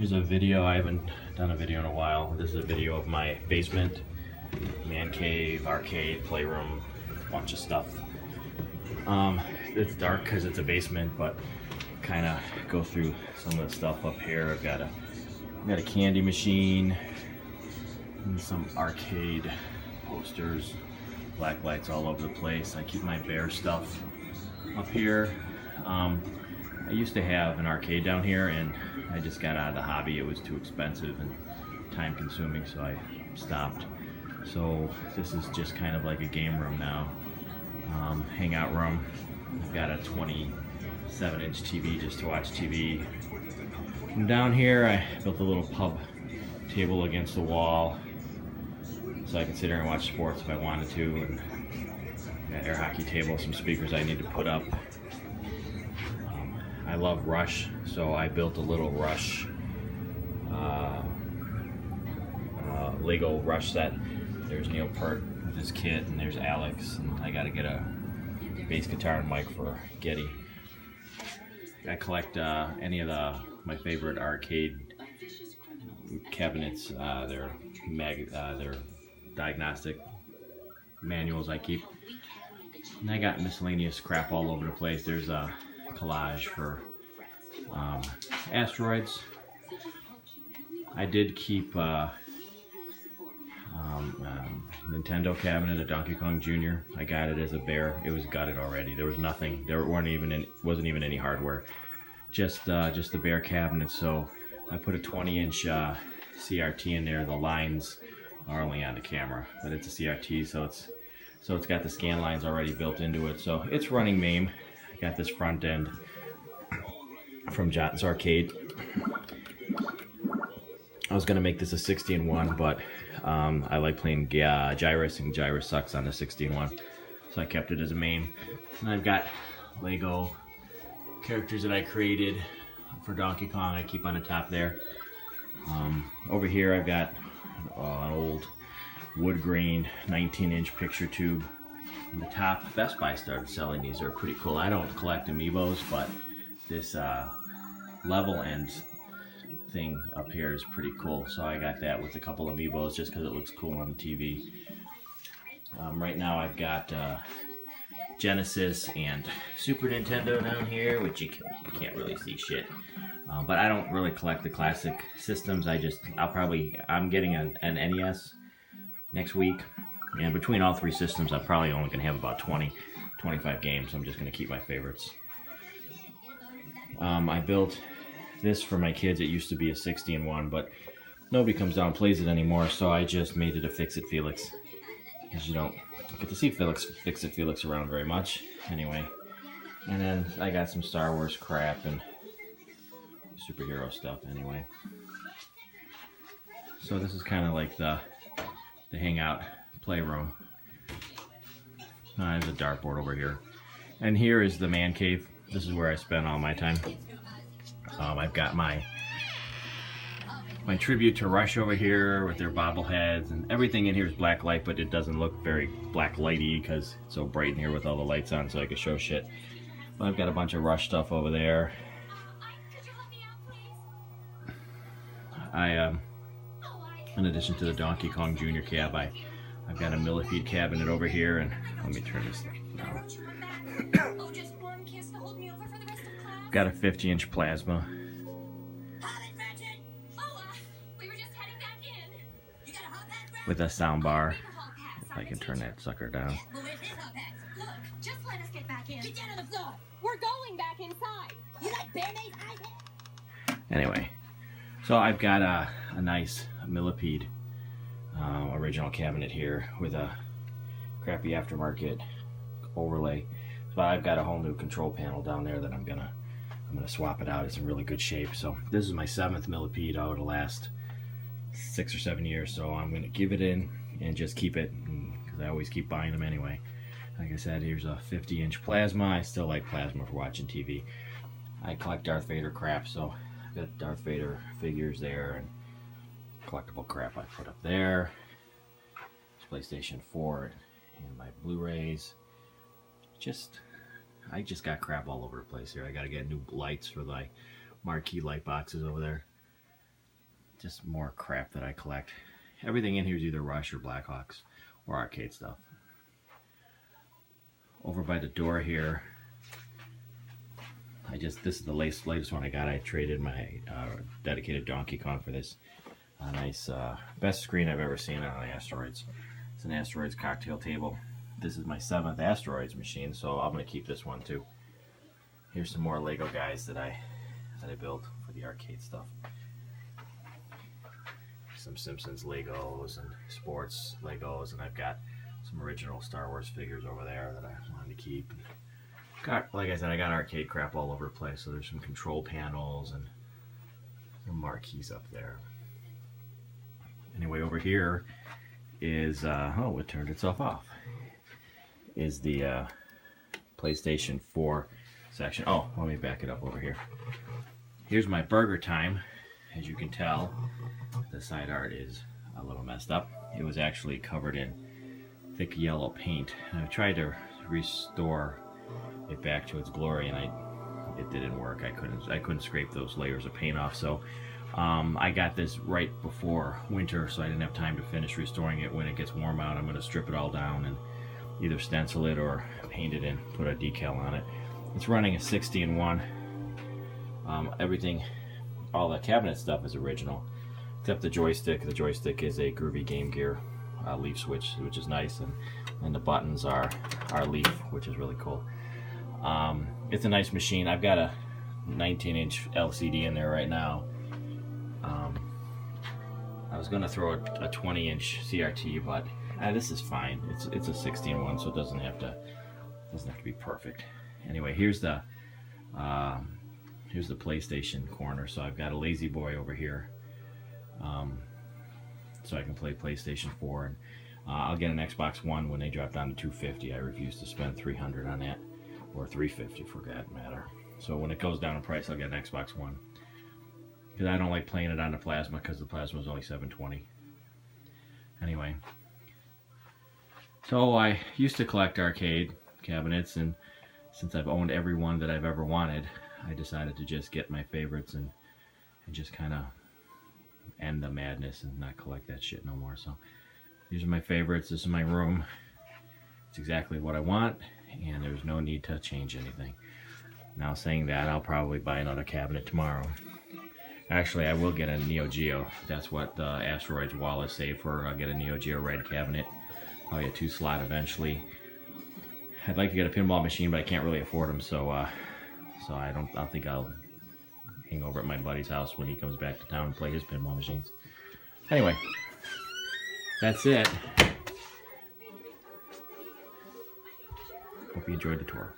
Here's a video. I haven't done a video in a while. This is a video of my basement, man cave, arcade, playroom, bunch of stuff. It's dark because it's a basement, but kind of go through some of the stuff up here. I've got a candy machine and some arcade posters, black lights all over the place. I keep my bear stuff up here. I used to have an arcade down here, and I just got out of the hobby. It was too expensive and time consuming, so I stopped. So this is just kind of like a game room now, hangout room. I've got a 27-inch TV just to watch TV. And down here I built a little pub table against the wall so I can sit here and watch sports if I wanted to. And got air hockey table, some speakers I need to put up. I love Rush, so I built a little Rush Lego Rush set. There's Neil Peart with his kit, and there's Alex, and I gotta get a bass guitar and mic for Getty. I collect any of my favorite arcade cabinets, their diagnostic manuals I keep. And I got miscellaneous crap all over the place. There's a collage for asteroids. I did keep Nintendo cabinet, a Donkey Kong Jr. I got it as a bear. It was gutted already. There was nothing. There wasn't even any hardware. Just the bear cabinet. So I put a 20-inch CRT in there. The lines are only on the camera, but it's a CRT, so it's got the scan lines already built into it. So it's running MAME. I got this front end from Jotin's Arcade. I was gonna make this a 60-in-1, but I like playing Gyruss, and Gyruss sucks on the 60-in-1, so I kept it as a MAME. And I've got Lego characters that I created for Donkey Kong. I keep on the top there. Over here I've got an old wood grain 19-inch picture tube. On the top, Best Buy started selling these. They're pretty cool. I don't collect amiibos, but this level end thing up here is pretty cool. So I got that with a couple of amiibos just because it looks cool on the TV. Right now I've got Genesis and Super Nintendo down here, which you can't really see shit. But I don't really collect the classic systems. I'm getting an NES next week. And between all three systems, I'm probably only going to have about 25 games. I'm just going to keep my favorites. I built this for my kids. It used to be a 60-in-1, but nobody comes down and plays it anymore, so I just made it a Fix-It Felix. Because you don't get to see Fix-It Felix around very much. Anyway. And then I got some Star Wars crap and superhero stuff anyway. So this is kind of like the hangout playroom. There's a dartboard over here. And here is the man cave. This is where I spend all my time. I've got my tribute to Rush over here with their bobbleheads, and everything in here is black light, but it doesn't look very black lighty because it's so bright in here with all the lights on, so I can show shit. But I've got a bunch of Rush stuff over there. In addition to the Donkey Kong Jr. cab, I've got a millipede cabinet over here, and let me turn this down. Got a 50-inch plasma. With a sound bar. If I can turn that sucker down. Anyway, so I've got a nice millipede original cabinet here with a crappy aftermarket overlay. So I've got a whole new control panel down there that I'm gonna swap it out. It's in really good shape. So this is my 7th millipede out of the last 6 or 7 years. So I'm gonna give it in and just keep it, because I always keep buying them anyway. Like I said, here's a 50-inch plasma. I still like plasma for watching TV. I collect Darth Vader crap, so I've got Darth Vader figures there and collectible crap I put up there. It's PlayStation 4 and my Blu-rays. I just got crap all over the place here. I gotta get new lights for the marquee light boxes over there. just more crap that I collect. Everything in here is either Rush or Blackhawks or arcade stuff. Over by the door here, this is the latest one I got. I traded my dedicated Donkey Kong for this nice, best screen I've ever seen on Asteroids. It's an Asteroids cocktail table. This is my 7th Asteroids machine, so I'm going to keep this one too. Here's some more Lego guys that I built for the arcade stuff. Some Simpsons Legos and sports Legos, and I've got some original Star Wars figures over there that I wanted to keep. Like I said, I got arcade crap all over the place, so there's some control panels and some marquees up there. Anyway, over here is, oh, it turned itself off, is the PlayStation 4 section. Oh, let me back it up over here. Here's my Burger Time. As you can tell, the side art is a little messed up. It was actually covered in thick yellow paint. And I tried to restore it back to its glory, and it didn't work. I couldn't scrape those layers of paint off. So I got this right before winter, so I didn't have time to finish restoring it. When it gets warm out, I'm going to strip it all down and either stencil it or paint it and put a decal on it. It's running a 60-in-1. Everything, all the cabinet stuff is original, except the joystick. The joystick is a Groovy Game Gear leaf switch, which is nice, and the buttons are leaf, which is really cool. It's a nice machine. I've got a 19-inch LCD in there right now. I was going to throw a 20-inch CRT, but this is fine. It's a 60-in-1, so it doesn't have to be perfect. Anyway, here's the PlayStation corner. So I've got a Lazy Boy over here, so I can play PlayStation 4, and I'll get an Xbox One when they drop down to $250. I refuse to spend $300 on that, or $350 for that matter. So when it goes down in price, I'll get an Xbox One, because I don't like playing it on the plasma, because the plasma is only $720. Anyway, so I used to collect arcade cabinets, and since I've owned every one that I've ever wanted, I decided to just get my favorites and just kind of end the madness and not collect that shit no more. So these are my favorites. This is my room. It's exactly what I want, and there's no need to change anything. Now, saying that, I'll probably buy another cabinet tomorrow. Actually, I will get a Neo Geo. That's what the Asteroids wall is saved for. I'll get a Neo Geo red cabinet, probably a 2-slot eventually. I'd like to get a pinball machine, but I can't really afford them, so I don't think I'll hang over at my buddy's house when he comes back to town and play his pinball machines. Anyway, that's it. Hope you enjoyed the tour.